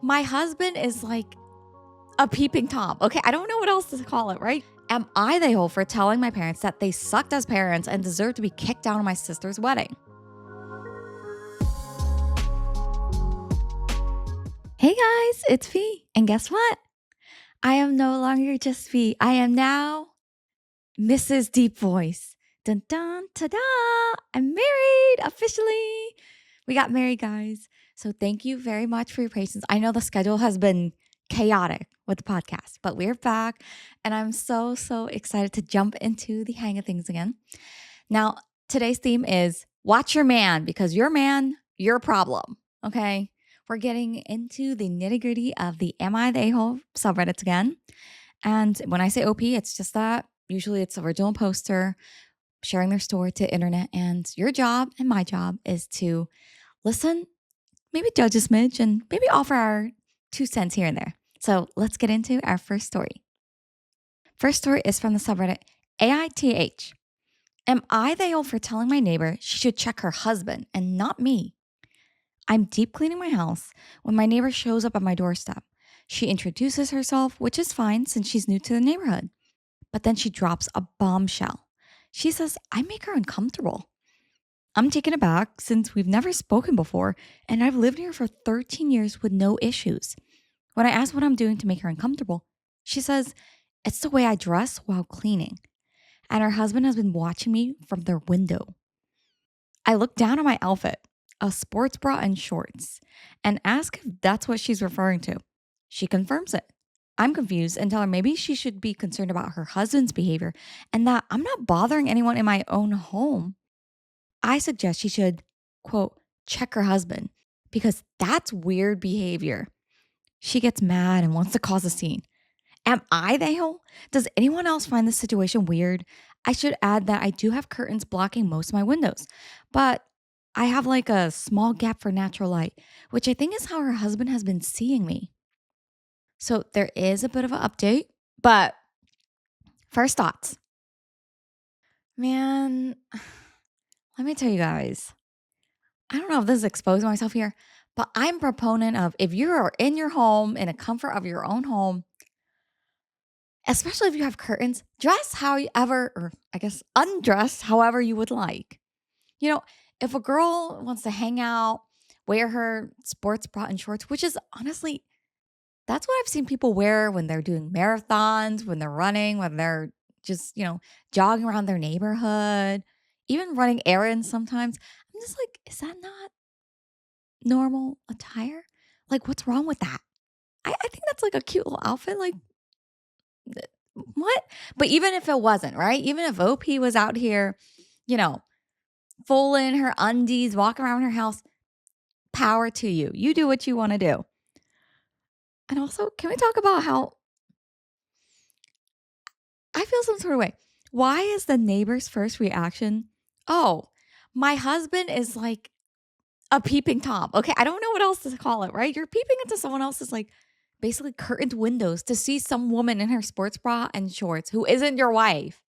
My husband is like a peeping Tom. Okay, I don't know what else to call it, right? Am I the hole for telling my parents that they sucked as parents and deserve to be kicked out of my sister's wedding? Hey guys, it's Fee. And guess what? I am no longer just Fee. I am now Mrs. Deep Voice. Dun dun ta da! I'm married officially. We got married, guys. So thank you very much for your patience. I know the schedule has been chaotic with the podcast, but we're back and I'm so excited to jump into the hang of things again. Now, today's theme is watch your man because your man, your problem. Okay. We're getting into the nitty gritty of the Am I the A-hole subreddits again. And when I say OP, it's just that usually it's the original poster sharing their story to internet. And your job and my job is to listen, maybe judge a smidge, and maybe offer our 2 cents here and there. So let's get into our first story. First story is from the subreddit AITAH. Am I the a-hole for telling my neighbor she should check her husband and not me? I'm deep cleaning my house when my neighbor shows up at my doorstep. She introduces herself, which is fine since she's new to the neighborhood. But then she drops a bombshell. She says I make her uncomfortable. I'm taken aback since we've never spoken before and I've lived here for 13 years with no issues. When I ask what I'm doing to make her uncomfortable, she says it's the way I dress while cleaning. And her husband has been watching me from their window. I look down at my outfit, a sports bra and shorts, and ask if that's what she's referring to. She confirms it. I'm confused and tell her maybe she should be concerned about her husband's behavior and that I'm not bothering anyone in my own home. I suggest she should, quote, check her husband because that's weird behavior. She gets mad and wants to cause a scene. Am I the a-hole? Does anyone else find this situation weird? I should add that I do have curtains blocking most of my windows, but I have like a small gap for natural light, which I think is how her husband has been seeing me. So there is a bit of an update, but first thoughts. Man, let me tell you guys, I don't know if this is exposing myself here, but I'm a proponent of if you are in your home, in the comfort of your own home, especially if you have curtains, dress however, or I guess undress however you would like. You know, if a girl wants to hang out, wear her sports bra and shorts, which is honestly, that's what I've seen people wear when they're doing marathons, when they're running, when they're just, jogging around their neighborhood, even running errands sometimes. I'm just like, is that not normal attire? Like, what's wrong with that? I think that's like a cute little outfit. Like, what? But even if it wasn't, right? Even if OP was out here, you know, full in her undies, walking around her house, power to you. You do what you want to do. And also, can we talk about how I feel some sort of way? Why is the neighbor's first reaction, oh, my husband is like a peeping Tom? Okay, I don't know what else to call it, right? You're peeping into someone else's like basically curtained windows to see some woman in her sports bra and shorts who isn't your wife.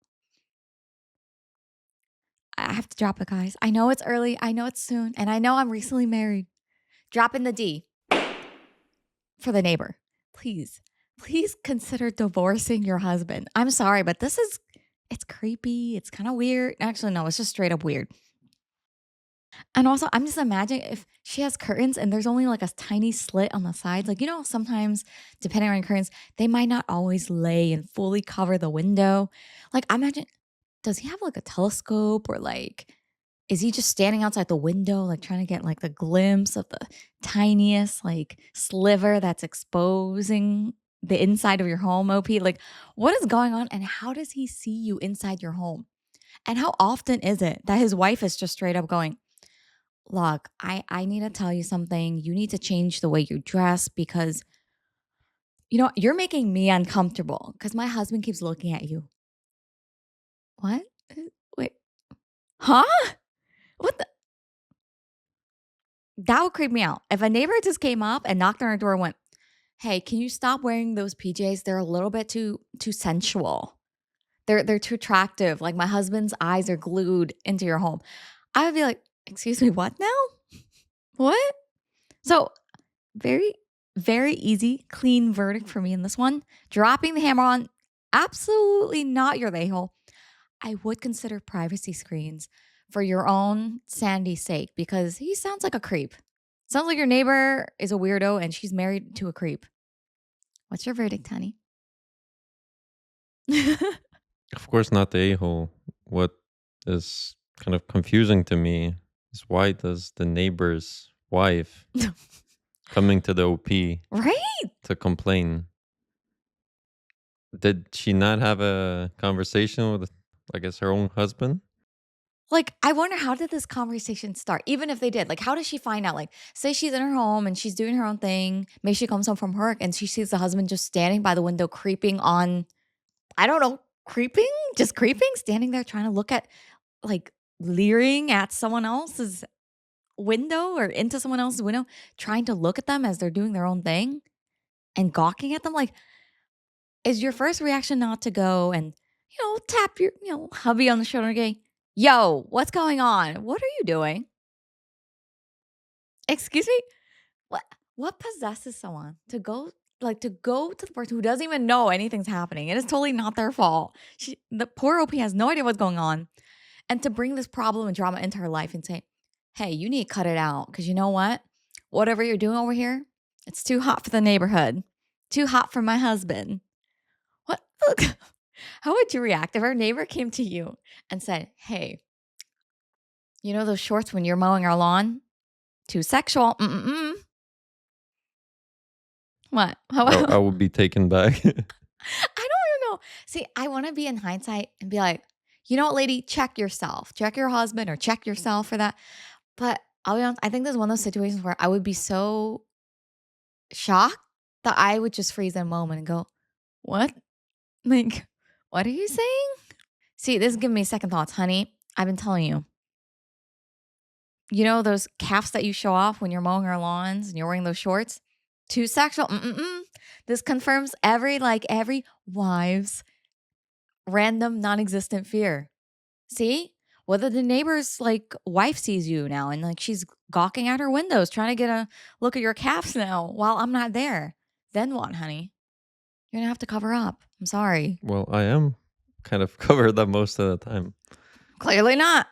I have to drop it, guys. I know it's early. I know it's soon. And I know I'm recently married. Dropping the D for the neighbor. Please consider divorcing your husband. I'm sorry, but it's creepy. It's kind of weird. Actually, no, it's just straight up weird. And also, I'm just imagining if she has curtains and there's only like a tiny slit on the sides. Like, sometimes depending on your curtains, they might not always lay and fully cover the window. Like, I imagine, does he have like a telescope or like, is he just standing outside the window, like trying to get like the glimpse of the tiniest like sliver that's exposing the inside of your home, OP? Like, what is going on and how does he see you inside your home? And how often is it that his wife is just straight up going, look, I need to tell you something. You need to change the way you dress because, you're making me uncomfortable because my husband keeps looking at you. What? Wait. Huh? What the? That would creep me out. If a neighbor just came up and knocked on our door and went, hey, can you stop wearing those PJs? They're a little bit too sensual. They're too attractive. Like my husband's eyes are glued into your home. I would be like, excuse me, what now? What? So very, Very easy, clean verdict for me in this one. Dropping the hammer on, absolutely not your a-hole. I would consider privacy screens for your own sanity's sake because he sounds like a creep. Sounds like your neighbor is a weirdo and she's married to a creep. What's your verdict, honey? Of course, not the a-hole. What is kind of confusing to me is why does the neighbor's wife coming to the OP Right? to complain? Did she not have a conversation with, I guess, her own husband? Like, I wonder how did this conversation start? Even if they did, like, how does she find out? Like, say she's in her home and she's doing her own thing. Maybe she comes home from work and she sees the husband just standing by the window, creeping on, I don't know, creeping, just creeping, standing there trying to look at, like, leering at someone else's window or into someone else's window, trying to look at them as they're doing their own thing and gawking at them. Like, is your first reaction not to go and, tap your, hubby on the shoulder and go, yo, what's going on? What are you doing? Excuse me? What possesses someone to go to the person who doesn't even know anything's happening? It is totally not their fault. The poor OP has no idea what's going on. And to bring this problem and drama into her life and say, hey, you need to cut it out because you know what? Whatever you're doing over here, it's too hot for the neighborhood. Too hot for my husband. What? How would you react if our neighbor came to you and said, hey, you know those shorts when you're mowing our lawn? Too sexual. What? I would be taken back. I don't even know. See, I want to be in hindsight and be like, you know what, lady, check yourself. Check your husband or check yourself for that. But I'll be honest, I think there's one of those situations where I would be so shocked that I would just freeze in a moment and go, what? Like, what are you saying? See, this is giving me second thoughts, honey. I've been telling you. You know those calves that you show off when you're mowing our lawns and you're wearing those shorts? Too sexual. This confirms every wife's random non-existent fear. See? Whether the neighbor's wife sees you now and she's gawking at her windows trying to get a look at your calves now while I'm not there. Then what, honey? You're gonna have to cover up. I'm sorry. Well, I am kind of covered up most of the time. Clearly not.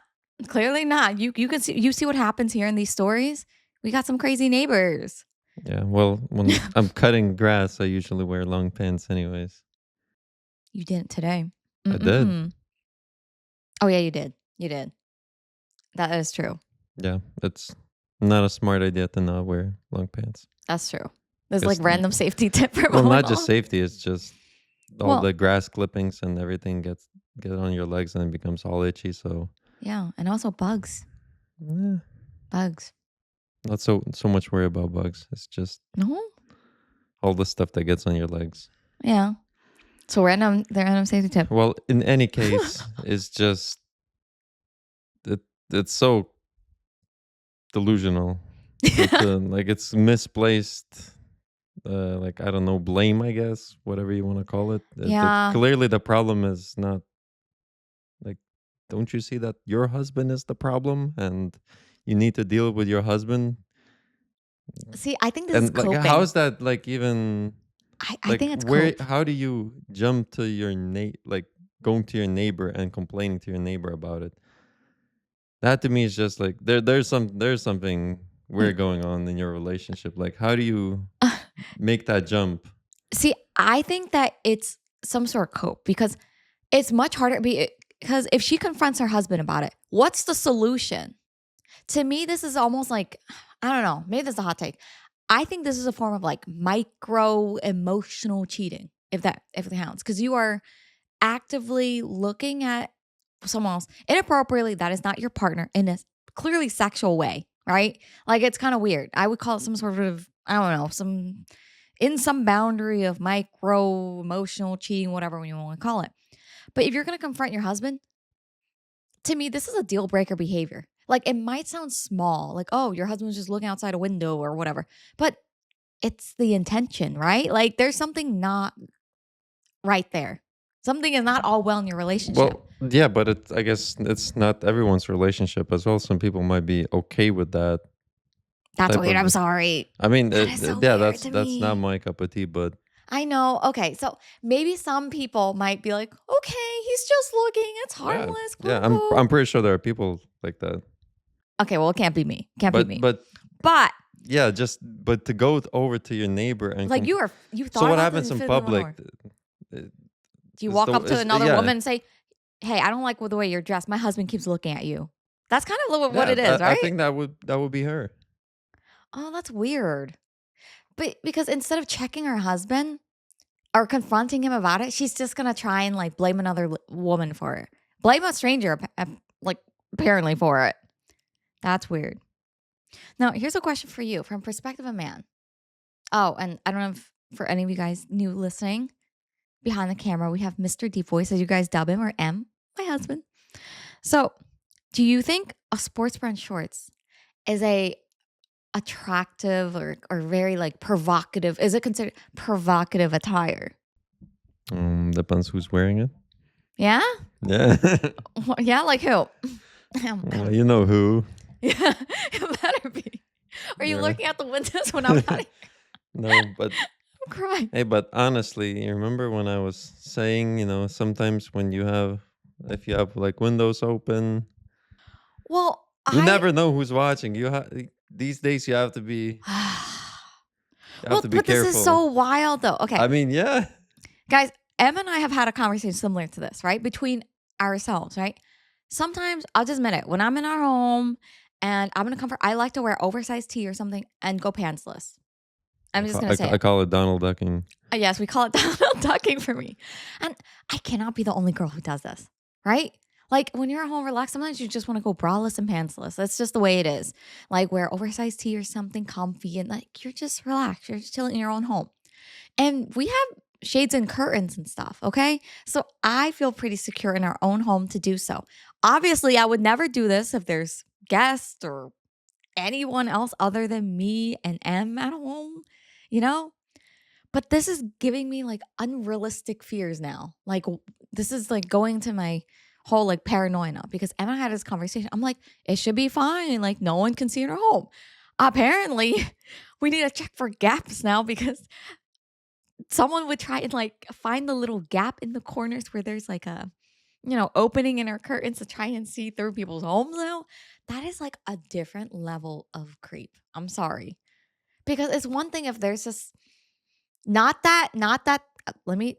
Clearly not. You can see what happens here in these stories. We got some crazy neighbors. Yeah, well, when I'm cutting grass, I usually wear long pants anyways. You didn't today. I did. Oh yeah, you did. You did. That is true. Yeah, it's not a smart idea to not wear long pants. That's true. There's random safety tip for well, not just safety. It's just all the grass clippings and everything get on your legs and it becomes all itchy. So yeah, and also bugs. Yeah. Bugs. Not so much worry about bugs. It's just all the stuff that gets on your legs. Yeah. So the random safety tip. Well, in any case, it's just it's so delusional. It's misplaced. I don't know, blame, I guess, whatever you want to call it. Yeah. Clearly, the problem is not don't you see that your husband is the problem and you need to deal with your husband? See, I think this is coping. How is that even? I think it's how do you jump to your going to your neighbor and complaining to your neighbor about it? That to me is just there's something weird going on in your relationship. How do you make that jump? See, I think that it's some sort of cope because it's much harder because if she confronts her husband about it, what's the solution? To me, this is almost I don't know, maybe this is a hot take. I think this is a form of micro emotional cheating, if it counts, because you are actively looking at someone else inappropriately that is not your partner in a clearly sexual way, right? It's kind of weird. I would call it some sort of, I don't know, some boundary of micro emotional cheating, whatever you want to call it. But if you're going to confront your husband, to me, this is a deal breaker behavior. It might sound small, oh, your husband's just looking outside a window or whatever, but it's the intention, right? There's something not right there. Something is not all well in your relationship. Well, yeah, but I guess it's not everyone's relationship as well. Some people might be okay with that. That's type weird. of. I'm sorry. I mean, That is so yeah, weird to that's not me. my cup of tea, but I know. Okay, so maybe some people might be like, okay, he's just looking. It's yeah, harmless. yeah, Cool, cool. I'm pretty sure there are people like that. Okay, well, it can't be me. Can't be me. But But yeah, but to go over to your neighbor and like you so thought what about this happens and in fit in the public? door. Do you walk up to Is another yeah, woman and say, hey, I don't like the way you're dressed. My husband keeps looking at you. That's kind of what yeah. it is, I right? think that would be her. Oh, that's weird. But because instead of checking her husband or confronting him about it, she's just gonna try and like blame another woman for it. Blame a stranger, like apparently for it. That's weird. Now, here's a question for you from perspective of a man. Oh, and I don't know if for any of you guys new listening, behind the camera, we have Mr. Deep Voice, as you guys dub him, or M, my husband. So, do you think a sports bra and shorts is a attractive or very like provocative? Is it considered provocative attire? Depends who's wearing it. Yeah? Yeah. Yeah, like who? Well, you know who. Yeah, it better be. Are you Yeah. looking out the windows when I'm out of here? No, but I'm crying. hey, but honestly, you remember when I was saying, sometimes when if you have like windows open, Well, you I never know who's watching. These days you have well, to be but this is careful. so wild though. Okay, I mean, yeah. guys, Em and I have had a conversation similar to this, right? Between ourselves, right? Sometimes I'll just admit it. When I'm in our home and I'm gonna comfort, I like to wear oversized tee or something and go pantsless. I'm just gonna say I it. call it Donald ducking. Yes, we call it Donald ducking for me. And I cannot be the only girl who does this, right? Like when you're at home relaxed, sometimes you just want to go braless and pantsless. That's just the way it is. Like wear oversized tee or something comfy and like you're just relaxed. You're just chilling in your own home. And we have shades and curtains and stuff, okay? So I feel pretty secure in our own home to do so. Obviously, I would never do this if there's guests or anyone else other than me and M at home, you know? But this is giving me like unrealistic fears now. Like this is like going to my whole like paranoia now because Emma had this conversation. I'm like, it should be fine. Like no one can see in our home. Apparently, we need to check for gaps now because someone would try and like find the little gap in the corners where there's like a opening in our curtains to try and see through people's homes now. That is like a different level of creep. I'm sorry. Because it's one thing if there's just not that let me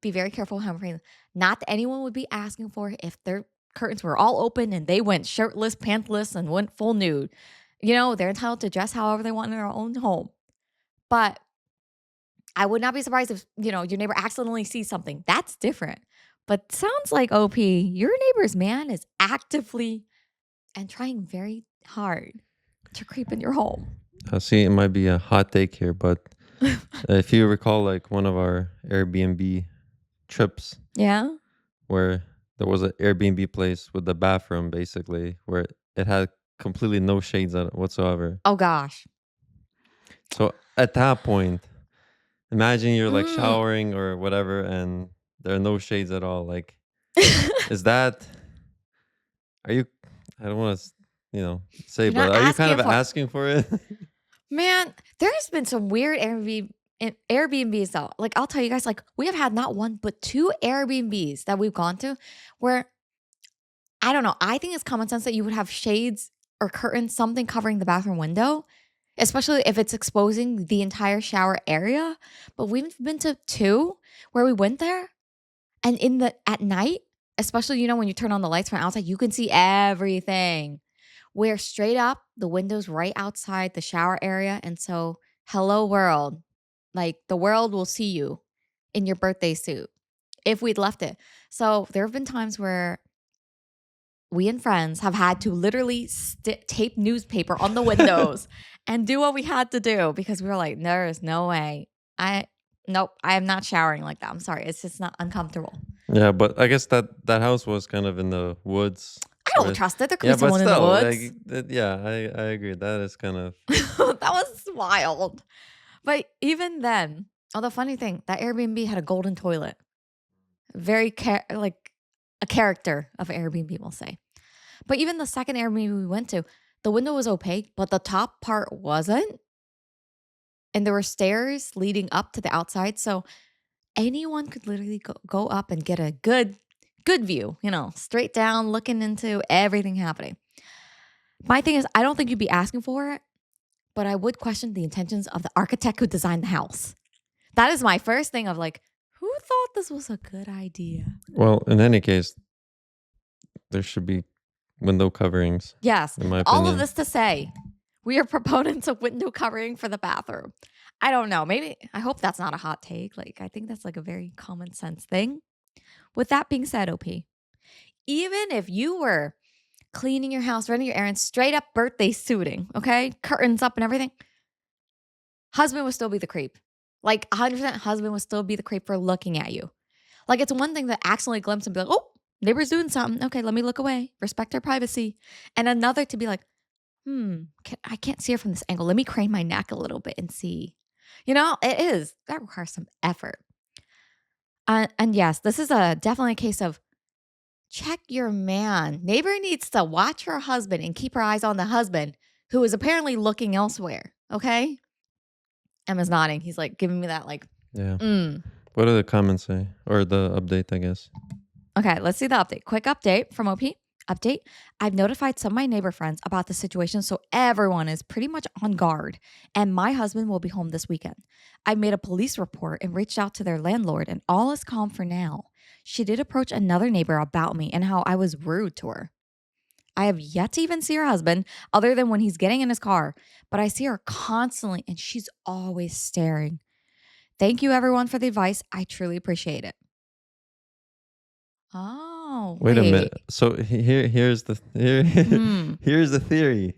be very careful how I'm phrasing. Not that anyone would be asking for if their curtains were all open and they went shirtless, pantless, and went full nude. They're entitled to dress however they want in their own home. But I would not be surprised if, your neighbor accidentally sees something. That's different. But sounds like OP, your neighbor's man is actively and trying very hard to creep in your home. See, it might be a hot take here, but if you recall, like one of our Airbnb trips, Yeah. where there was an Airbnb place with the bathroom, basically, where it had completely no shades on it whatsoever. Oh gosh. So at that point, imagine you're like Mm. showering or whatever, and there are no shades at all. Like, is that? Are you? I don't want to, say, You're not but are you kind asking of for asking for it? Man, there's been some weird Airbnbs though. Like I'll tell you guys, like we have had not one but two Airbnbs that we've gone to where I don't know. I think it's common sense that you would have shades or curtains, something covering the bathroom window, especially if it's exposing the entire shower area. But we've been to two where we went there and at night, especially when you turn on the lights from outside, you can see everything. Where straight up the window's right outside the shower area. And so, hello world. Like the world will see you in your birthday suit if we'd left it. So, there have been times where we and friends have had to literally tape newspaper on the windows and do what we had to do because we were like, there's no way. Nope, I am not showering like that. I'm sorry. It's just not uncomfortable. Yeah, but I guess that house was kind of in the woods. I don't trust it. There could Yeah, be but someone in the still, woods. yeah, I agree. That is kind of. That was wild. But even then, the funny thing, that Airbnb had a golden toilet. Very like a character of Airbnb, we'll say. But even the second Airbnb we went to, the window was opaque, but the top part wasn't. And there were stairs leading up to the outside. So anyone could literally go up and get a good view, straight down, looking into everything happening. My thing is, I don't think you'd be asking for it, but I would question the intentions of the architect who designed the house. That is my first thing of like, who thought this was a good idea? Well, in any case, there should be window coverings. Yes. In my All opinion. of this to say, we are proponents of window covering for the bathroom. I don't know. Maybe, I hope that's not a hot take. Like, I think that's like a very common sense thing. With that being said, OP, even if you were cleaning your house, running your errands, straight up birthday suiting, okay? Curtains up and everything, husband would still be the creep. Like 100% husband would still be the creep for looking at you. Like, it's one thing to accidentally glimpse and be like, oh, neighbor's doing something. Okay, let me look away. Respect their privacy. And another to be like, I can't see her from this angle. Let me crane my neck a little bit and see. That requires some effort. And yes, this is definitely a case of check your man. Neighbor needs to watch her husband and keep her eyes on the husband who is apparently looking elsewhere. Okay? Emma's nodding. He's like giving me that like, Yeah. What do the comments say? Or the update, I guess. Okay, let's see the update. Quick update from OP. Update. I've notified some of my neighbor friends about the situation, so everyone is pretty much on guard. And my husband will be home this weekend. I made a police report and reached out to their landlord, and all is calm for now. She did approach another neighbor about me and how I was rude to her. I have yet to even see her husband, other than when he's getting in his car, but I see her constantly, and she's always staring. Thank you, everyone, for the advice. I truly appreciate it. Oh, Wait a minute. So here's the here's the theory.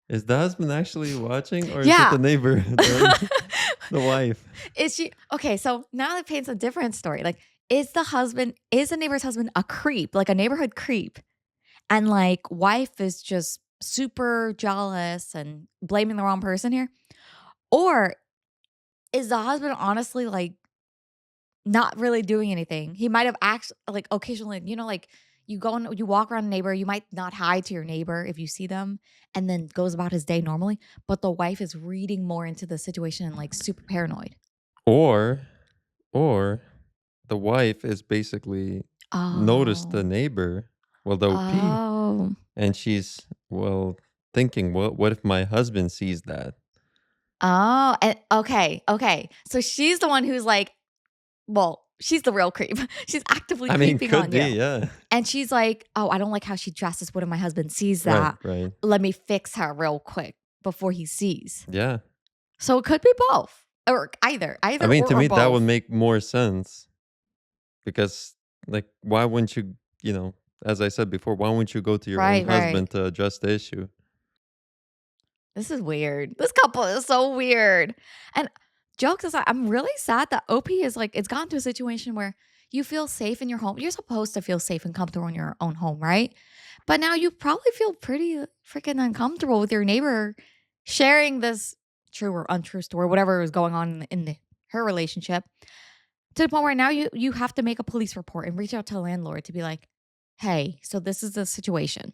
Is the husband actually watching, or is it the neighbor, the wife? Is she okay? So now that paints a different story. Like, is the neighbor's husband a creep, like a neighborhood creep, and like wife is just super jealous and blaming the wrong person here, or is the husband honestly like not really doing anything? He might have actually like occasionally, like you walk around a neighbor, you might not hi to your neighbor if you see them, and then goes about his day normally. But the wife is reading more into the situation and like super paranoid. Or the wife is basically noticed the neighbor, the OP, and she's thinking, what if my husband sees that? Oh, and okay. So she's the one who's like, she's the real creep. She's actively creeping on you. Yeah. And she's like, oh, I don't like how she dresses. What if my husband sees that? Right. Let me fix her real quick before he sees. Yeah. So it could be both. Or either. I mean, to me, that would make more sense. Because, like, why wouldn't you, as I said before, why wouldn't you go to your own husband to address the issue? This is weird. This couple is so weird. And jokes aside, I'm really sad that OP is like, it's gotten to a situation where you feel safe in your home. You're supposed to feel safe and comfortable in your own home, right? But now you probably feel pretty freaking uncomfortable with your neighbor sharing this true or untrue story, whatever is going on in her relationship, to the point where now you have to make a police report and reach out to the landlord to be like, hey, so this is the situation.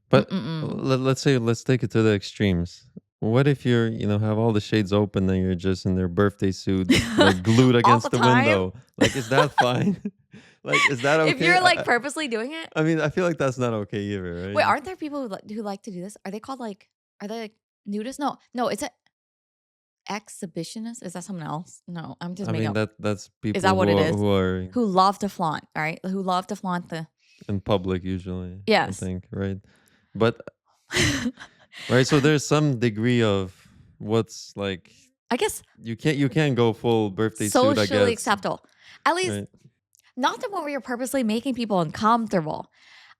But let's take it to the extremes. What if you're, have all the shades open and you're just in their birthday suit, like glued against the window? Like, is that fine? Like, is that okay? If you're like purposely doing it? I mean, I feel like that's not okay either, right? Wait, aren't there people who like to do this? Are they called are they like nudists? No, it's a exhibitionist. Is that something else? No, I'm just making up. That's people. Is that what it is? Who love to flaunt, all right? Who love to flaunt the in public usually. Yes. I think, right? But right, so there's some degree of what's like, I guess you can't go full birthday suit, I guess. Socially acceptable. At least not the one where you're purposely making people uncomfortable.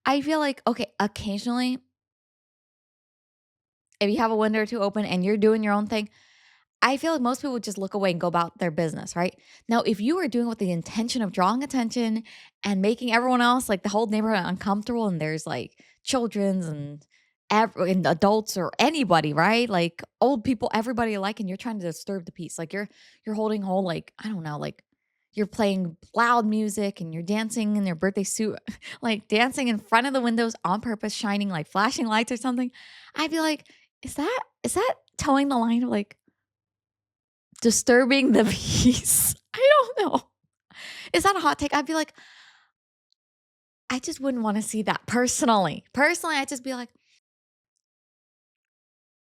I feel like, okay, occasionally, if you have a window or two open and you're doing your own thing, I feel like most people would just look away and go about their business, right? Now, if you were doing it with the intention of drawing attention and making everyone else, like the whole neighborhood, uncomfortable, and there's like children's and adults or anybody, right? Like old people, everybody alike, and you're trying to disturb the peace. Like you're holding whole, like, I don't know, like you're playing loud music and you're dancing in your birthday suit, like dancing in front of the windows on purpose, shining like flashing lights or something, I'd be like, is that towing the line of like disturbing the peace? I don't know. Is that a hot take? I'd be like, I just wouldn't want to see that personally. Personally, I'd just be like,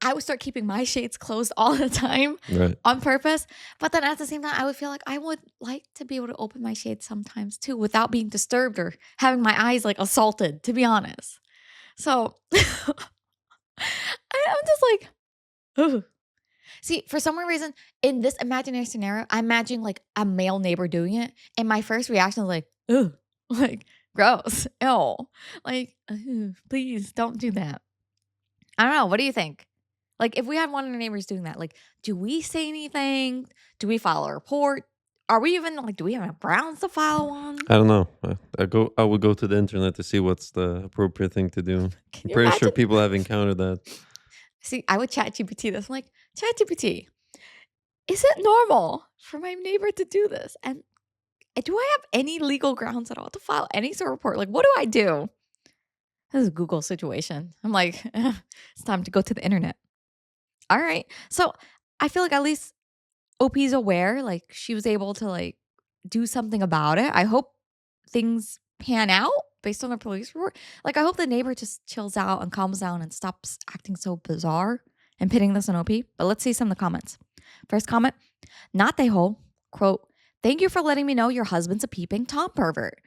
I would start keeping my shades closed all the time Right. on purpose. But then at the same time, I would feel like I would like to be able to open my shades sometimes too without being disturbed or having my eyes like assaulted, to be honest. So I'm just like, ugh. See, for some reason, in this imaginary scenario, I'm imagining like a male neighbor doing it. And my first reaction is like, ugh, like gross, ew. Like, ugh, please don't do that. I don't know. What do you think? Like, if we had one of our neighbors doing that, like, do we say anything? Do we file a report? Are we even like, do we have grounds to file one? I don't know. I would go to the internet to see what's the appropriate thing to do. Can I'm you pretty sure imagine? people have encountered that. See, I would chat GPT this. I'm like, chat GPT, is it normal for my neighbor to do this? And do I have any legal grounds at all to file any sort of report? Like, what do I do? This is a Google situation. I'm like, it's time to go to the internet. All right. So I feel like at least OP's aware, like she was able to like do something about it. I hope things pan out based on the police report. Like I hope the neighbor just chills out and calms down and stops acting so bizarre and pitting this on OP. But let's see some of the comments. First comment, not they hole, quote, thank you for letting me know your husband's a peeping Tom pervert.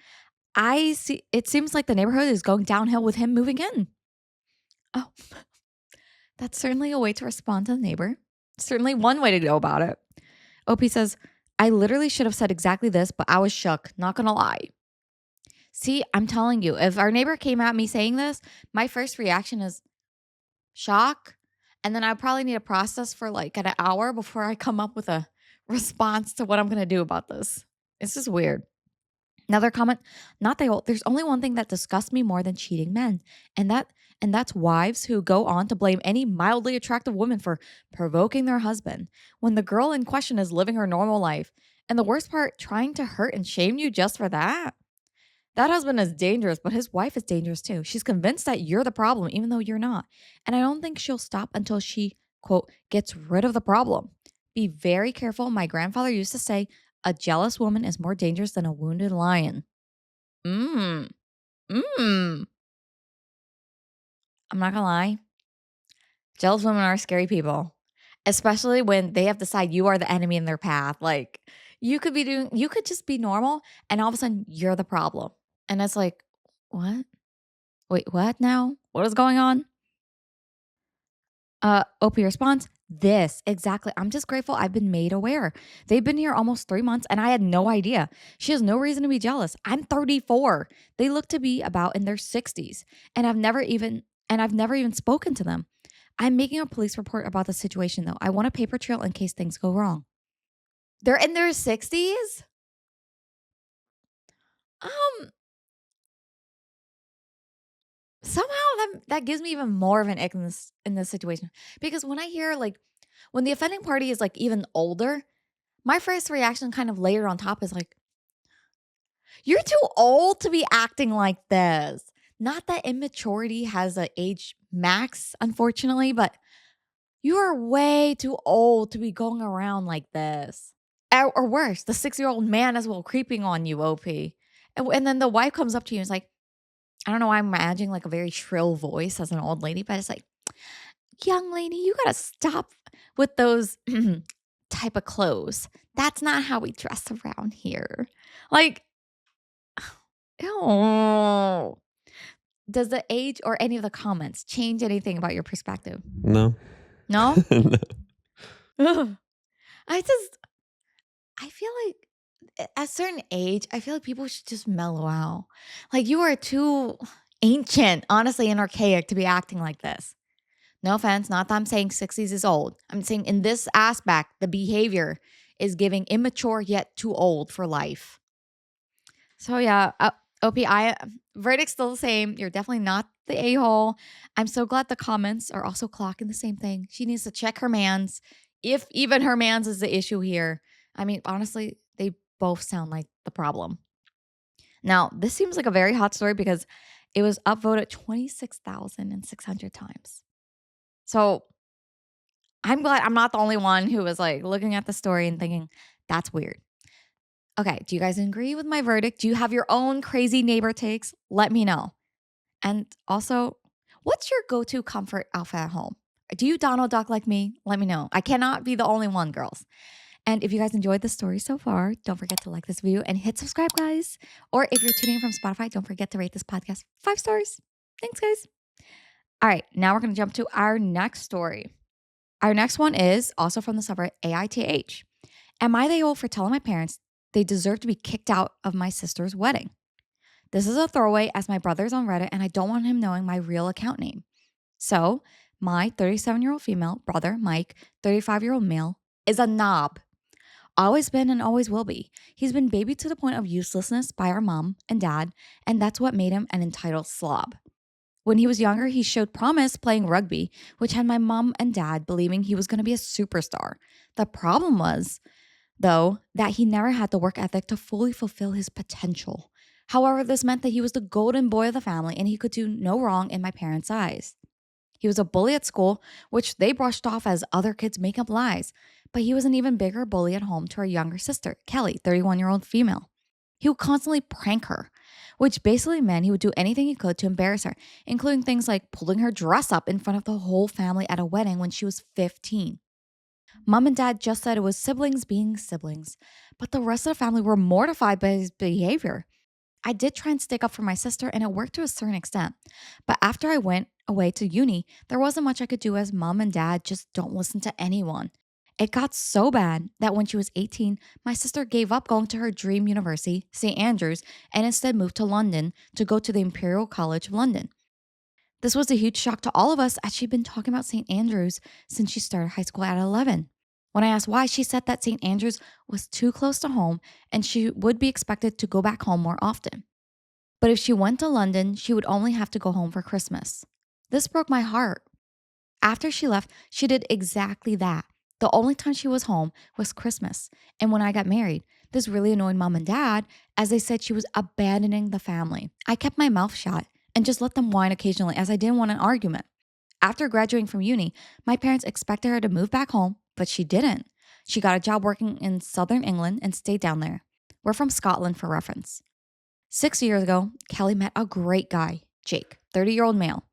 I see it seems like the neighborhood is going downhill with him moving in. Oh, that's certainly a way to respond to the neighbor. Certainly one way to go about it. OP says, I literally should have said exactly this, but I was shook, not gonna lie. See, I'm telling you, if our neighbor came at me saying this, my first reaction is shock. And then I probably need to process for like an hour before I come up with a response to what I'm gonna do about this. It's just weird. Another comment, not they there's only one thing that disgusts me more than cheating men, and that's wives who go on to blame any mildly attractive woman for provoking their husband when the girl in question is living her normal life. And the worst part, trying to hurt and shame you just for that. That husband is dangerous, but his wife is dangerous too. She's convinced that you're the problem, even though you're not. And I don't think she'll stop until she, quote, gets rid of the problem. Be very careful. My grandfather used to say, a jealous woman is more dangerous than a wounded lion. Mmm. Mmm. I'm not gonna lie. Jealous women are scary people, especially when they have to decide you are the enemy in their path. Like you could just be normal and all of a sudden you're the problem. And it's like, what? Wait, what now? What is going on? OP response, this exactly. I'm just grateful I've been made aware. They've been here almost 3 months and I had no idea. She has no reason to be jealous. I'm 34. They look to be about in their 60s and I've never even spoken to them. I'm making a police report about the situation though. I want a paper trail in case things go wrong. They're in their 60s? Um Somehow that gives me even more of an ick in this situation. Because when I hear like when the offending party is like even older, my first reaction kind of layered on top is like, you're too old to be acting like this. Not that immaturity has an age max, unfortunately, but you are way too old to be going around like this. Or worse, the 6-year-old man as well creeping on you, OP. And then the wife comes up to you and is like, I don't know why I'm imagining like a very shrill voice as an old lady, but it's like, young lady, you gotta stop with those type of clothes. That's not how we dress around here. Like, ew. Does the age or any of the comments change anything about your perspective? No. No? No. Ugh. I feel like at a certain age, I feel like people should just mellow out. Like you are too ancient, honestly, and archaic to be acting like this. No offense, not that I'm saying 60s is old. I'm saying in this aspect, the behavior is giving immature yet too old for life. So yeah, OPI verdict's still the same. You're definitely not the a-hole. I'm so glad the comments are also clocking the same thing. She needs to check her mans, if even her mans is the issue here. I mean, honestly, they both sound like the problem. Now, this seems like a very hot story because it was upvoted 26,600 times. So I'm glad I'm not the only one who was like looking at the story and thinking, that's weird. Okay, do you guys agree with my verdict? Do you have your own crazy neighbor takes? Let me know. And also, what's your go to comfort outfit at home? Do you Donald Duck like me? Let me know. I cannot be the only one, girls. And if you guys enjoyed the story so far, don't forget to like this video and hit subscribe, guys. Or if you're tuning in from Spotify, don't forget to rate this podcast 5 stars. Thanks, guys. All right, now we're going to jump to our next story. Our next one is also from the subreddit AITAH. Am I the old for telling my parents they deserve to be kicked out of my sister's wedding? This is a throwaway as my brother's on Reddit and I don't want him knowing my real account name. So, my 37-year-old female brother, Mike, 35-year-old male, is a knob. Always been and always will be. He's been babied to the point of uselessness by our mom and dad, and that's what made him an entitled slob. When he was younger, he showed promise playing rugby, which had my mom and dad believing he was going to be a superstar. The problem was, though, that he never had the work ethic to fully fulfill his potential. However, this meant that he was the golden boy of the family and he could do no wrong in my parents' eyes. He was a bully at school, which they brushed off as other kids make up lies, but he was an even bigger bully at home to our younger sister, Kelly, 31-year-old female. He would constantly prank her, which basically meant he would do anything he could to embarrass her, including things like pulling her dress up in front of the whole family at a wedding when she was 15. Mom and dad just said it was siblings being siblings, but the rest of the family were mortified by his behavior. I did try and stick up for my sister and it worked to a certain extent. But after I went away to uni, there wasn't much I could do as mom and dad just don't listen to anyone. It got so bad that when she was 18, my sister gave up going to her dream university, St. Andrews, and instead moved to London to go to the Imperial College of London. This was a huge shock to all of us as she'd been talking about St. Andrews since she started high school at 11. When I asked why, she said that St. Andrews was too close to home and she would be expected to go back home more often. But if she went to London, she would only have to go home for Christmas. This broke my heart. After she left, she did exactly that. The only time she was home was Christmas. And when I got married, this really annoyed mom and dad as they said she was abandoning the family. I kept my mouth shut and just let them whine occasionally as I didn't want an argument. After graduating from uni, my parents expected her to move back home, but she didn't. She got a job working in southern England and stayed down there. We're from Scotland for reference. 6 years ago, Kelly met a great guy, Jake, 30-year-old male.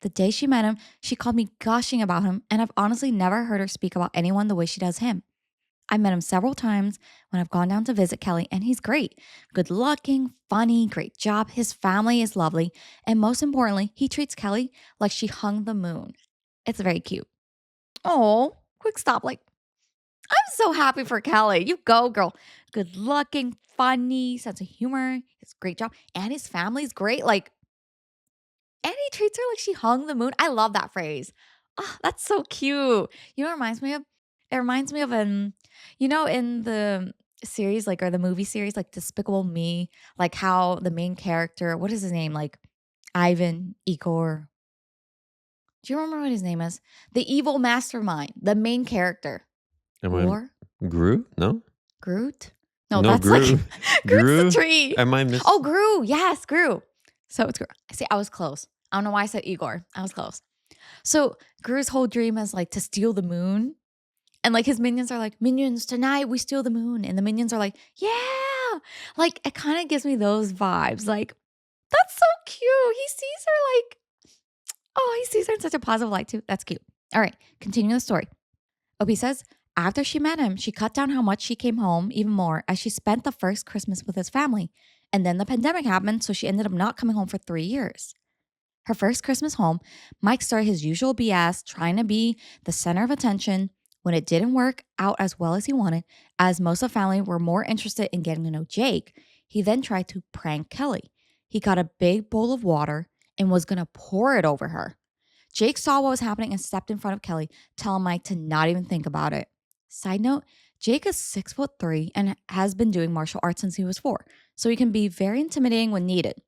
The day she met him, she called me gushing about him, and I've honestly never heard her speak about anyone the way she does him. I met him several times when I've gone down to visit Kelly, and he's great. Good looking, funny, great job. His family is lovely. And most importantly, he treats Kelly like she hung the moon. It's very cute. Oh, quick stop. Like, I'm so happy for Kelly. You go, girl. Good looking, funny, sense of humor. His great job. And his family's great. Like, and he treats her like she hung the moon. I love that phrase. Oh, that's so cute. You know what it reminds me of? It reminds me of in the series, like, or the movie series, like Despicable Me, like how the main character, what is his name? Like Ivan, Igor. Do you remember what his name is? The evil mastermind, the main character. Am I Or Gru? No? Groot? No, No, that's like Gru. Groot's Gru? the tree. Am I miss? Oh, Gru. Yes, Gru. So it's Gru. See, I was close. I don't know why I said Igor. I was close. So Gru's whole dream is like to steal the moon. And like his minions are like, minions, tonight we steal the moon. And the minions are like, yeah. Like it kind of gives me those vibes. Like, that's so cute. He sees her like, oh, he sees her in such a positive light too. That's cute. All right, continuing the story. Opie says, after she met him, she cut down how much she came home even more as she spent the first Christmas with his family. And then the pandemic happened, so she ended up not coming home for 3 years. Her first Christmas home, Mike started his usual BS, trying to be the center of attention. When it didn't work out as well as he wanted, as most of the family were more interested in getting to know Jake, he then tried to prank Kelly. He got a big bowl of water and was going to pour it over her. Jake saw what was happening and stepped in front of Kelly, telling Mike to not even think about it. Side note, Jake is 6'3" and has been doing martial arts since he was 4, so he can be very intimidating when needed.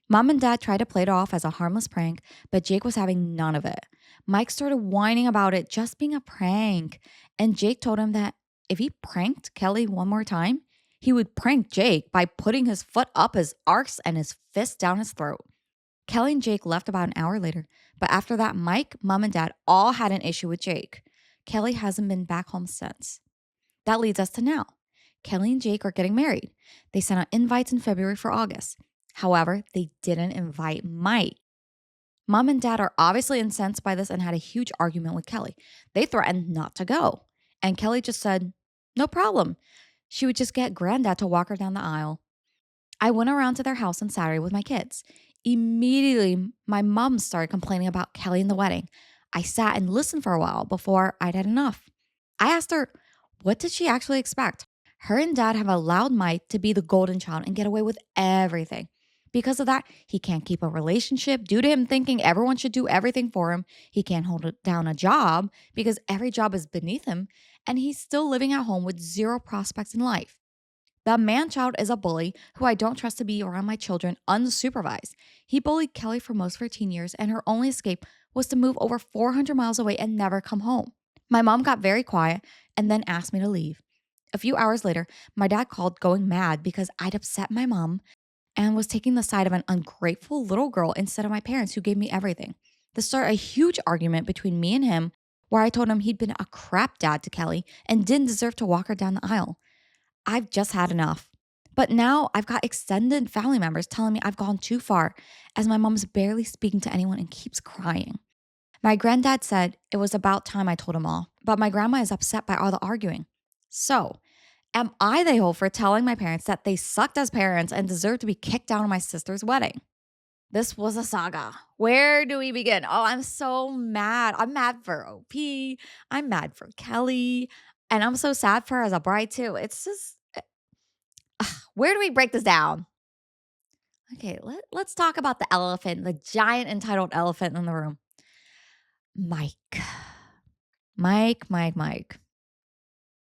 Mom and dad tried to play it off as a harmless prank, but Jake was having none of it. Mike started whining about it just being a prank, and Jake told him that if he pranked Kelly one more time, he would prank Jake by putting his foot up his arse and his fist down his throat. Kelly and Jake left about an hour later, but after that, Mike, mom, and dad all had an issue with Jake. Kelly hasn't been back home since. That leads us to now. Kelly and Jake are getting married. They sent out invites in February for August. However, they didn't invite Mike. Mom and dad are obviously incensed by this and had a huge argument with Kelly. They threatened not to go. And Kelly just said, no problem. She would just get granddad to walk her down the aisle. I went around to their house on Saturday with my kids. Immediately, my mom started complaining about Kelly and the wedding. I sat and listened for a while before I'd had enough. I asked her, what did she actually expect? Her and dad have allowed Mike to be the golden child and get away with everything. Because of that, he can't keep a relationship due to him thinking everyone should do everything for him. He can't hold down a job because every job is beneath him. And he's still living at home with zero prospects in life. The man child is a bully who I don't trust to be around my children unsupervised. He bullied Kelly for most of her teen years, and her only escape was to move over 400 miles away and never come home. My mom got very quiet and then asked me to leave. A few hours later, my dad called going mad because I'd upset my mom and was taking the side of an ungrateful little girl instead of my parents who gave me everything. This started a huge argument between me and him where I told him he'd been a crap dad to Kelly and didn't deserve to walk her down the aisle. I've just had enough. But now I've got extended family members telling me I've gone too far as my mom's barely speaking to anyone and keeps crying. My granddad said it was about time I told him all, but my grandma is upset by all the arguing. So, am I the hole for telling my parents that they sucked as parents and deserve to be kicked out of my sister's wedding? This was a saga. Where do we begin? Oh, I'm so mad. I'm mad for OP. I'm mad for Kelly. And I'm so sad for her as a bride, too. It's just, where do we break this down? Okay, let's talk about the elephant, the giant entitled elephant in the room. Mike. Mike.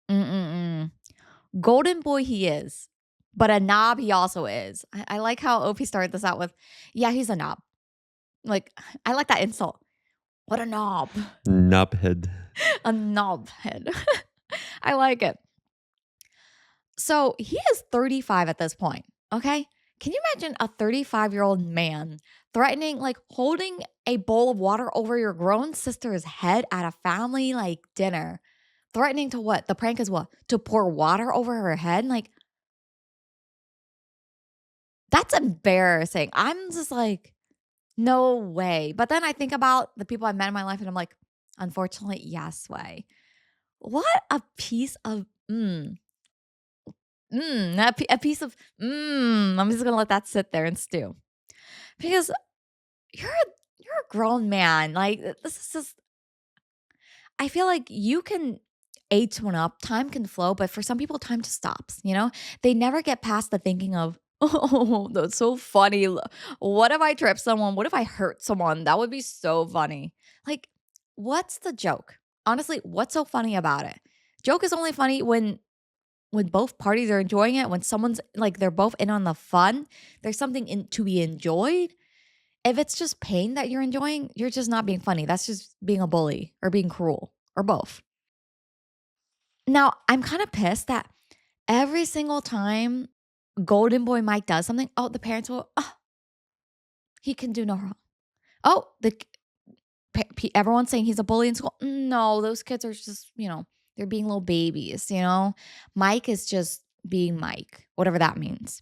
Mm-mm-mm. Golden boy he is, but a knob he also is. I like how OP started this out with, yeah, he's a knob. Like, I like that insult. What a knob. Knobhead. A knobhead. I like it. So he is 35 at this point, okay? Can you imagine a 35-year-old man threatening, like holding a bowl of water over your grown sister's head at a family like dinner? Threatening to what? The prank is what? To pour water over her head? Like, that's embarrassing. I'm just like, no way. But then I think about the people I've met in my life and I'm like, unfortunately, yes way. What a piece of a piece of I'm just gonna let that sit there and stew. Because you're a grown man. Like this is just I feel like you can age someone up, time can flow, but for some people, time just stops, you know? They never get past the thinking of, oh, that's so funny. What if I trip someone? What if I hurt someone? That would be so funny. Like, what's the joke? Honestly, what's so funny about it? Joke is only funny when both parties are enjoying it, when someone's like they're both in on the fun, there's something to be enjoyed. If it's just pain that you're enjoying, you're just not being funny. That's just being a bully or being cruel or both. Now, I'm kind of pissed that every single time Golden Boy Mike does something, oh, the parents will, oh, he can do no wrong. Oh, everyone's saying he's a bully in school. No, those kids are just, they're being little babies, Mike is just being Mike, whatever that means.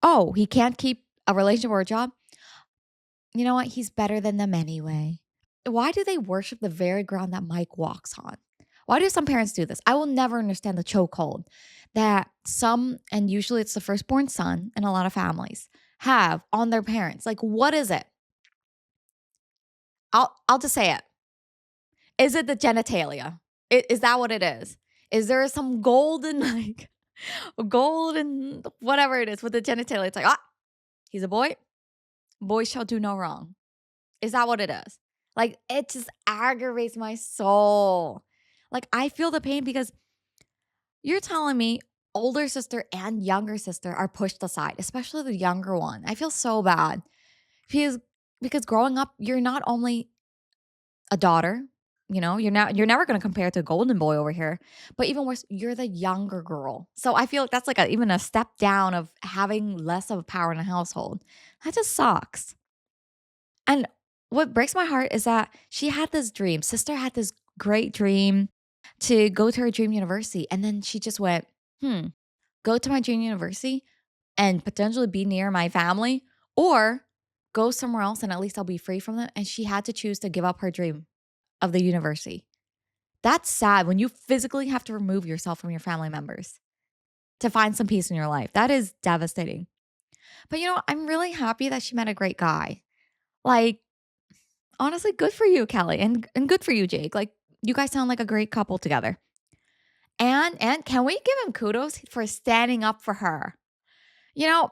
Oh, he can't keep a relationship or a job. You know what? He's better than them anyway. Why do they worship the very ground that Mike walks on? Why do some parents do this? I will never understand the chokehold that some, and usually it's the firstborn son in a lot of families, have on their parents. Like, what is it? I'll just say it. Is it the genitalia? Is that what it is? Is there some golden, golden, whatever it is with the genitalia? It's like, he's a boy. Boy shall do no wrong. Is that what it is? Like, it just aggravates my soul. Like, I feel the pain because you're telling me older sister and younger sister are pushed aside, especially the younger one. I feel so bad because growing up, you're not only a daughter, you're never going to compare to golden boy over here. But even worse, you're the younger girl. So I feel like that's like even a step down of having less of a power in a household. That just sucks. And what breaks my heart is that she had this dream. Sister had this great dream to go to her dream university. And then she just went, go to my dream university and potentially be near my family, or go somewhere else and at least I'll be free from them. And she had to choose to give up her dream of the university. That's sad when you physically have to remove yourself from your family members to find some peace in your life. That is devastating. But I'm really happy that she met a great guy. Like, honestly, good for you, Kelly, and good for you, Jake. Like, you guys sound like a great couple together. And can we give him kudos for standing up for her? You know,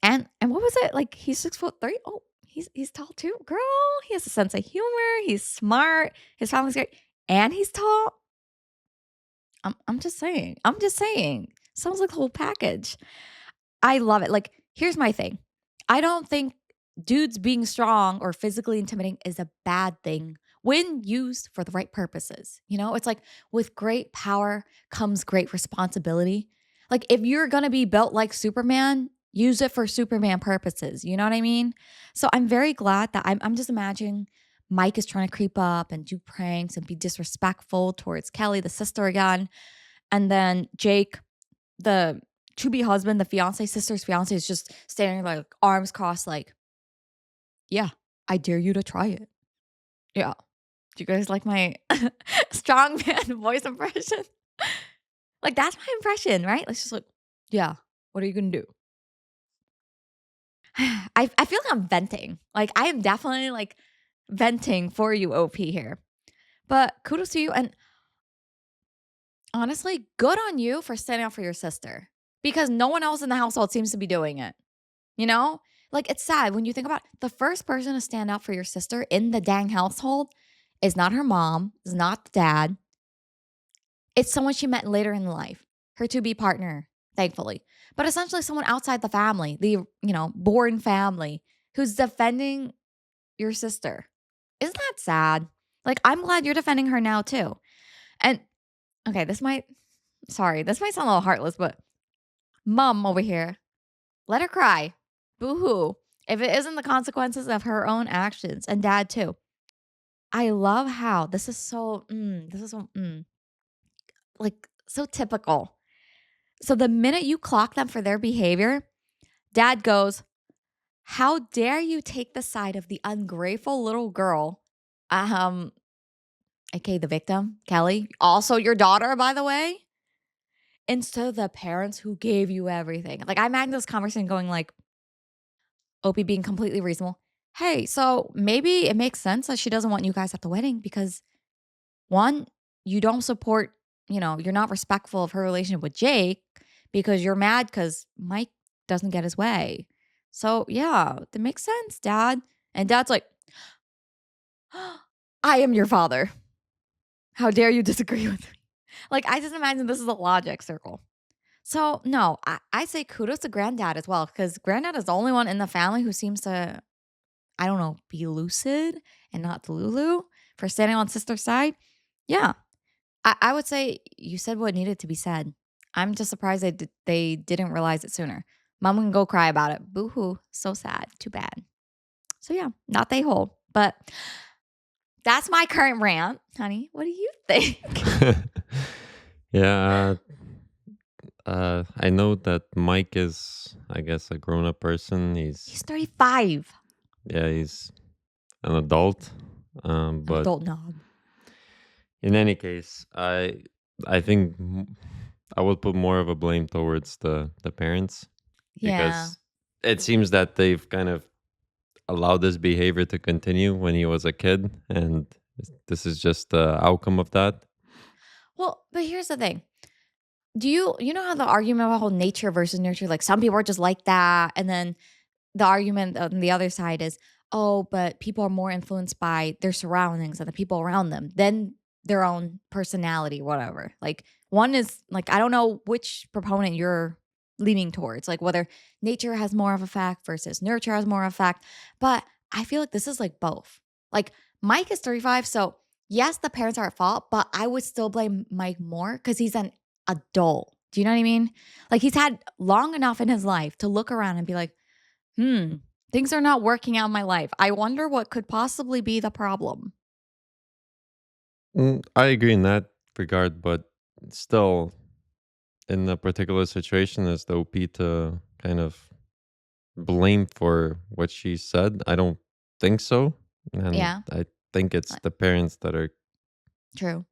and what was it? Like, he's 6'3". Oh, he's tall too. Girl, he has a sense of humor. He's smart. His family's great. And he's tall. I'm just saying. I'm just saying. Sounds like the whole package. I love it. Like, here's my thing. I don't think dudes being strong or physically intimidating is a bad thing when used for the right purposes. It's like with great power comes great responsibility. Like, if you're going to be built like Superman, use it for Superman purposes. You know what I mean? So I'm very glad that I'm just imagining Mike is trying to creep up and do pranks and be disrespectful towards Kelly, the sister again. And then Jake, the to-be husband, the fiance, sister's fiance, is just standing like arms crossed like, yeah, I dare you to try it. Yeah. Do you guys like my strong man voice impression? Like, that's my impression, right? It's just like, yeah, what are you going to do? I feel like I'm venting. Like, I am definitely like venting for you, OP here. But kudos to you. And honestly, good on you for standing up for your sister because no one else in the household seems to be doing it. Like, it's sad when you think about it, the first person to stand up for your sister in the dang household is not her mom, is not the dad. It's someone she met later in life, her to-be partner, thankfully. But essentially someone outside the family, the, born family who's defending your sister. Isn't that sad? Like, I'm glad you're defending her now too. And okay, this might sound a little heartless, but mom over here, let her cry. Boo-hoo. If it isn't the consequences of her own actions, and dad too. I love how this is so like so typical. So the minute you clock them for their behavior, dad goes, "How dare you take the side of the ungrateful little girl?" Okay, the victim, Kelly, also your daughter, by the way, instead of the parents who gave you everything. Like, I imagine this conversation going like, Opie being completely reasonable. Hey, so maybe it makes sense that she doesn't want you guys at the wedding because one, you don't support, you're not respectful of her relationship with Jake because you're mad because Mike doesn't get his way. So yeah, that makes sense, Dad. And Dad's like, I am your father. How dare you disagree with me? Like, I just imagine this is a logic circle. So no, I say kudos to Granddad as well because Granddad is the only one in the family who seems to, I don't know, be lucid and not Lulu for standing on sister's side. Yeah, I would say you said what needed to be said. I'm just surprised they didn't realize it sooner. Mom can go cry about it. Boo-hoo. So sad. Too bad. So yeah, not they whole. But that's my current rant. Honey, what do you think? Yeah, I know that Mike is, I guess, a grown-up person. He's 35. He's an adult. An But adult knob. in any case, I think I would put more of a blame towards the parents Yeah. because it seems that they've kind of allowed this behavior to continue when he was a kid, and this is just the outcome of that. Well, but here's the thing. Do you know how the argument about whole nature versus nurture, like some people are just like that. And then the argument on the other side is, oh, but people are more influenced by their surroundings and the people around them than their own personality, whatever. Like, one is like, I don't know which proponent you're leaning towards, like whether nature has more of a fact versus nurture has more of a fact. But I feel like this is like both. Like, Mike is 35, so yes, the parents are at fault, but I would still blame Mike more because he's an adult. Do you know what I mean? Like he's had long enough in his life to look around and be like, hmm, things are not working out in my life. I wonder what could possibly be the problem. I agree in that regard, but still, in a particular situation, as the OP to kind of blame for what she said, I don't think so. And Yeah, I think it's uh, the parents that are, true.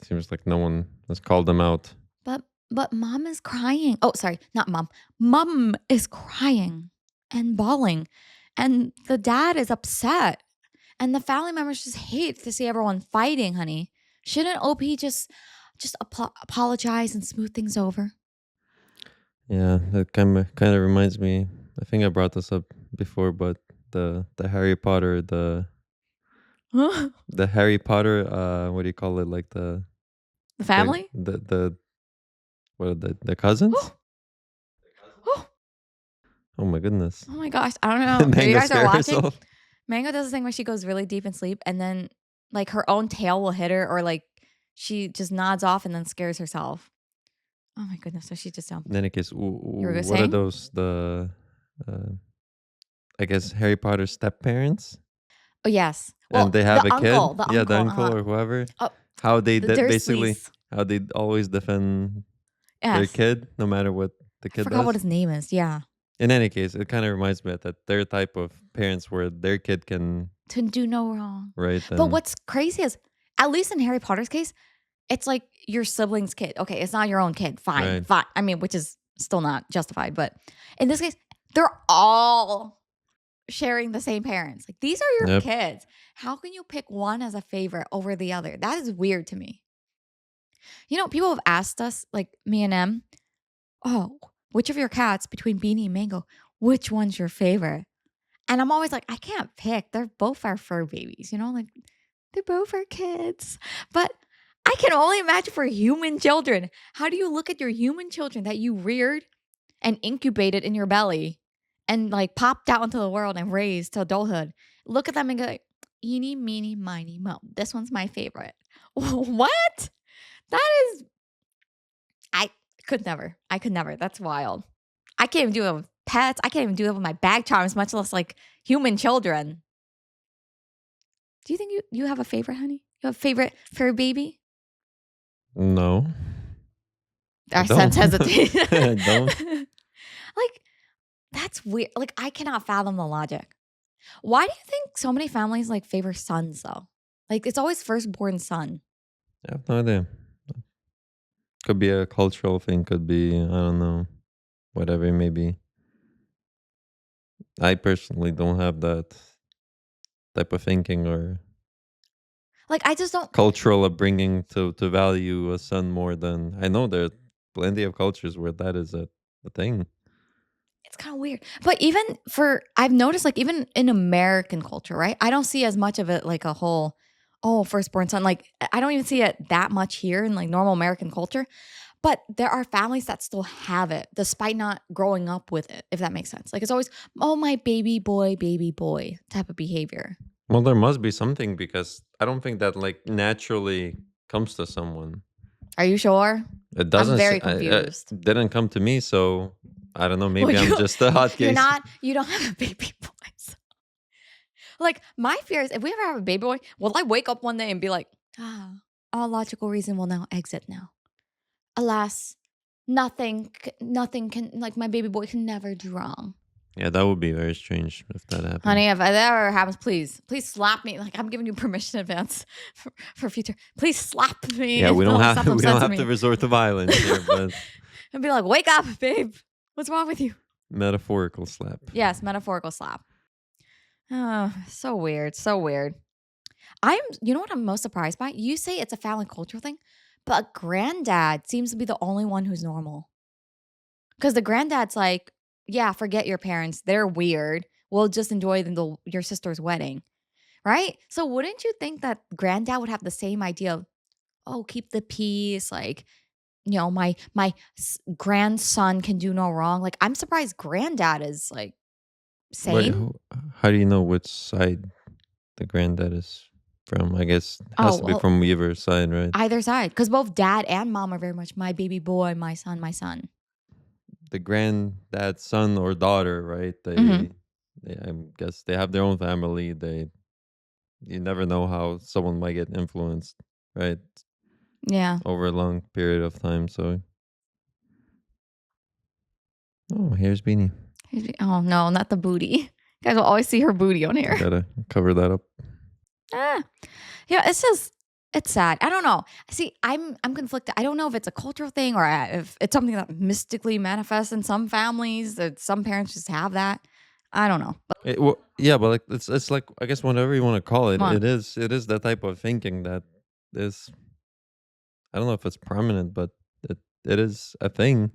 seems like no one has called them out. But but mom is crying. Oh, sorry, not mom. Mom is crying and bawling. And the dad is upset. And the family members just hate to see everyone fighting, honey. Shouldn't OP just apologize and smooth things over? Yeah, that kind of reminds me. I think I brought this up before, but the Harry Potter, the the Harry Potter, what do you call it? Like the family? the the what are the cousins? Oh Oh my goodness. my gosh. I don't know if you Mango guys are scare watching. herself. Mango does this thing where she goes really deep in sleep and then like her own tail will hit her or like she just nods off and then scares herself. Oh my goodness. So she just In any case, you were what are saying? those? Uh, I guess Harry Potter's step parents, Oh yes. and Well, they have a kid. the Yeah, the uncle, uncle or whoever. oh, How they the basically Dursleys. how they always defend their Yes. kid, no matter what the I kid forgot what does. his name is. Yeah. In any case, it kind of reminds me of that their type of parents where their kid can To do no wrong. right But and what's crazy is, at least in Harry Potter's case, it's like your sibling's kid. Okay, it's not your own kid. Fine, right. fine. I mean, which is still not justified, but in this case, they're all sharing the same parents. Like these are your Yep. kids. How can you pick one as a favorite over the other? That is weird to me. You know, people have asked us, like me and Em, oh, which of your cats between Beanie and Mango, which one's your favorite? And I'm always like, I can't pick. They're both our fur babies, you know, like they're both our kids. But I can only imagine for human children. How do you look at your human children that you reared and incubated in your belly and like popped out into the world and raised to adulthood? Look at them and go, like, eeny, meeny, miny, mo. This one's my favorite. What? That is, I could never. I could never. That's wild. I can't even do it with pets. I can't even do it with my bag charms, much less like human children. Do you think you have a favorite, honey? You have a favorite fur baby? No, I I don't. sense hesitation. I don't. Like, that's weird. Like, I cannot fathom the logic. Why do you think so many families like favor sons though? Like, it's always firstborn son. I have no idea. Could be a cultural thing. Could be I don't know. Whatever it may be. I personally don't have that type of thinking or Like, I just don't. cultural upbringing to value a son more than I know there are plenty of cultures where that is a thing. It's kind of weird. But even for, I've noticed like even in American culture, right? I don't see as much of it like a whole, oh, firstborn son. Like, I don't even see it that much here in like normal American culture. But there are families that still have it despite not growing up with it, if that makes sense. Like it's always, oh, my baby boy type of behavior. Well, there must be something because I don't think that like naturally comes to someone. Are you sure? It I'm doesn't. very confused. It didn't come to me, so I don't know. Well, Maybe I'm just a hot you're case. not, you don't have a baby boy. So. Like my fear is if we ever have a baby boy, will I wake up one day and be like, all logical reason will now exit now. Alas, nothing can, like my baby boy can never do wrong. Yeah, that would be very strange if that happened. Honey, if that ever happens, please slap me. Like I'm giving you permission in advance for future. Please slap me. Yeah, we don't Don't have stop we don't upset have me. to resort to violence here, but And be like, wake up, babe. What's wrong with you? metaphorical slap. Yes, metaphorical slap. Oh, so weird. So weird. You know what I'm most surprised by? You say it's a family culture thing, but granddad seems to be the only one who's normal. Because the granddad's like, yeah, forget your parents. They're weird. We'll just enjoy your sister's wedding. Right? So wouldn't you think that granddad would have the same idea of, oh, keep the peace, like, my grandson can do no wrong. Like I'm surprised granddad is like Wait, sane. how do you know which side? the granddad is from? I guess has Oh, to be well, from Weaver's side, right? either side. Because both dad and mom are very much my baby boy, my son, my son. The granddad's son or daughter, right? Hmm. They I guess they have their own family. They You never know how someone might get influenced, right? Yeah. Over a long period of time. So, oh, here's Beanie. Oh, no, not the booty. You guys will always see her booty on I here. gotta cover that up. Ah. Yeah, it's sad. I don't know. See, I'm conflicted. I don't know if it's a cultural thing or if it's something that mystically manifests in some families that some parents just have that. I don't know. But Well, yeah, but like it's like I guess whatever you want to call it, come on. it is that type of thinking that is. I don't know if it's prominent, but it is a thing.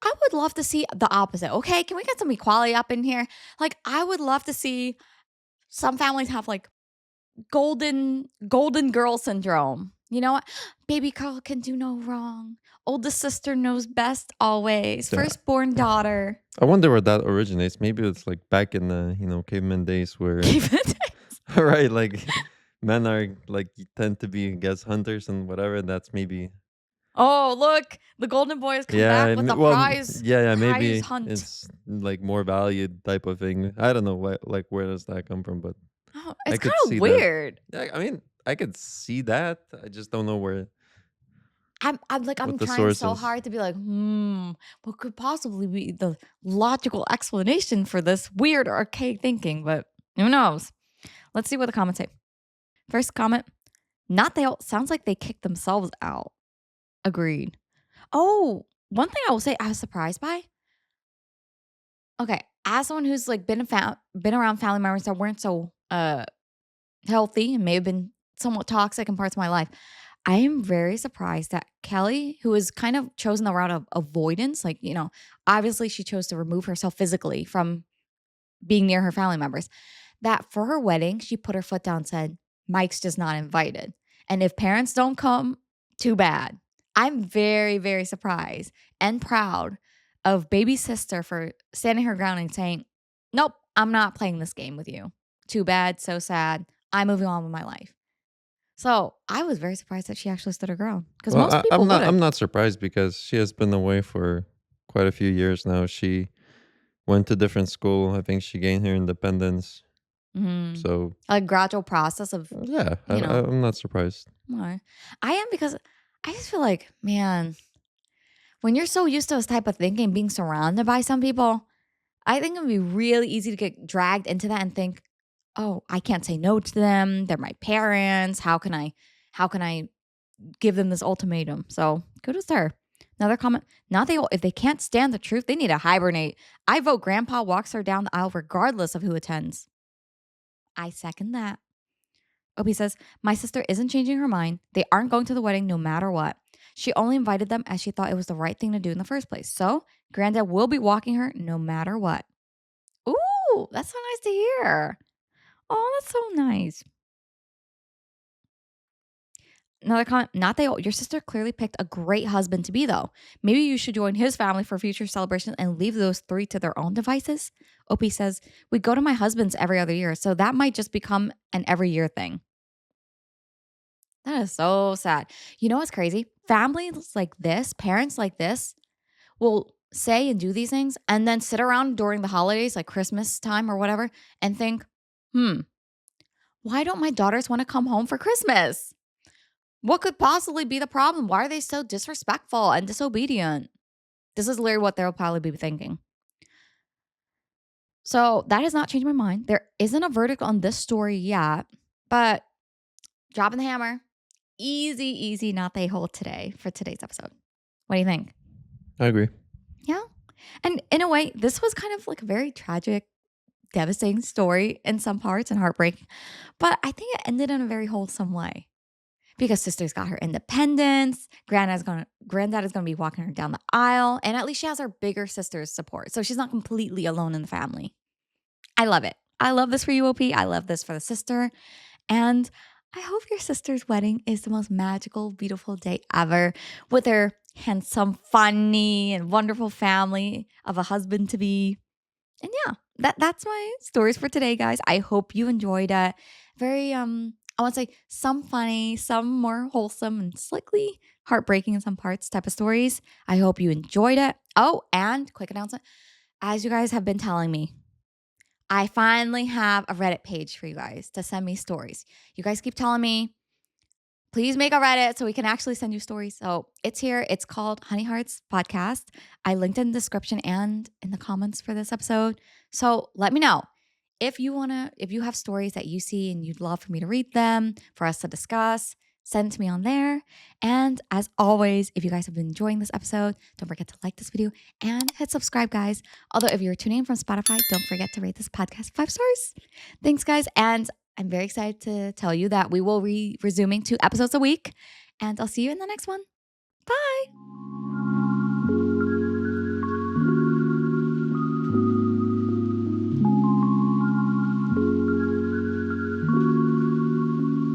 I would love to see the opposite. Okay, can we get some equality up in here? Like I would love to see some families have like golden girl syndrome. You know what? Baby girl can do no wrong. Oldest sister knows best always. Yeah. Firstborn daughter. I wonder where that originates. Maybe it's like back in the caveman days where right, like men are like tend to be, I guess, hunters and whatever. That's maybe Oh, look, the golden boy has come yeah. back with a Yeah. prize Maybe hunt. it's like more valued type of thing. I don't know what like where does that come from, but Oh, I it's kind could of see that. weird. Yeah, I mean, I could see that. I just don't know where I'm what the trying source so is. hard to be like, what could possibly be the logical explanation for this weird archaic thinking? But who knows? Let's see what the comments say. First comment, not they all sounds like they kicked themselves out. Agreed. Oh, one thing I will say I was surprised by. Okay, as someone who's like been around family members that weren't so healthy and may have been somewhat toxic in parts of my life, I am very surprised that Kelly, who has kind of chosen the route of avoidance, like, obviously she chose to remove herself physically from being near her family members, that for her wedding, she put her foot down and said, Mike's just not invited. And if parents don't come, too bad. I'm very, very surprised and proud of baby sister for standing her ground and saying, nope, I'm not playing this game with you. Too bad, so sad. I'm moving on with my life. So I was very surprised that she actually stood her ground because Well, most people I'm wouldn't. not surprised because she has been away for quite a few years now. She went to different school. I think she gained her independence. Mhm. So A gradual process of, yeah, you know, I'm not surprised. more. I am because I just feel like, man, when you're so used to this type of thinking, being surrounded by some people, I think it would be really easy to get dragged into that and think, oh, I can't say no to them. They're my parents. How can I give them this ultimatum? So kudos to her. Another comment, not they if they can't stand the truth, they need to hibernate. I vote grandpa walks her down the aisle regardless of who attends. I second that. Opie says, my sister isn't changing her mind. They aren't going to the wedding no matter what. She only invited them as she thought it was the right thing to do in the first place. So, Granddad will be walking her no matter what. Ooh, that's so nice to hear. Oh, that's so nice. Another comment, not they all. Your sister clearly picked a great husband to be, though. Maybe you should join his family for future celebrations and leave those three to their own devices. Opie says, we go to my husband's every other year, so that might just become an every year thing. That is so sad. You know what's crazy? Families like this, parents like this, will say and do these things and then sit around during the holidays, like Christmas time or whatever, and think, hmm, why don't my daughters want to come home for Christmas? What could possibly be the problem? Why are they so disrespectful and disobedient? This is literally what they'll probably be thinking. So that has not changed my mind. There isn't a verdict on this story yet, but dropping the hammer. Easy, easy, not they hold today for today's episode. What do you think? I agree. Yeah. And in a way, this was kind of like a very tragic, devastating story in some parts and heartbreaking. But I think it ended in a very wholesome way because sister's got her independence. Granddad is gonna be walking her down the aisle, and at least she has her bigger sister's support, so she's not completely alone in the family. I love it. I love this for you, OP. I love this for the sister, and I hope your sister's wedding is the most magical, beautiful day ever with her handsome, funny, and wonderful family of a husband to be. And yeah, that's my stories for today, guys. I hope you enjoyed it. very I want to say some funny, some more wholesome and slightly heartbreaking in some parts type of stories. I hope you enjoyed it. Oh, and quick announcement. As you guys have been telling me, I finally have a Reddit page for you guys to send me stories. You guys keep telling me, please make a Reddit so we can actually send you stories. So it's here. It's called Honey Hearts Podcast. I linked in the description and in the comments for this episode. So let me know if you have stories that you see and you'd love for me to read them, for us to discuss, send to me on there. And as always, if you guys have been enjoying this episode, don't forget to like this video and hit subscribe, guys. Although if you're tuning in from Spotify, don't forget to rate this podcast 5 stars. Thanks, guys. And I'm very excited to tell you that we will be resuming 2 episodes a week. And I'll see you in the next one.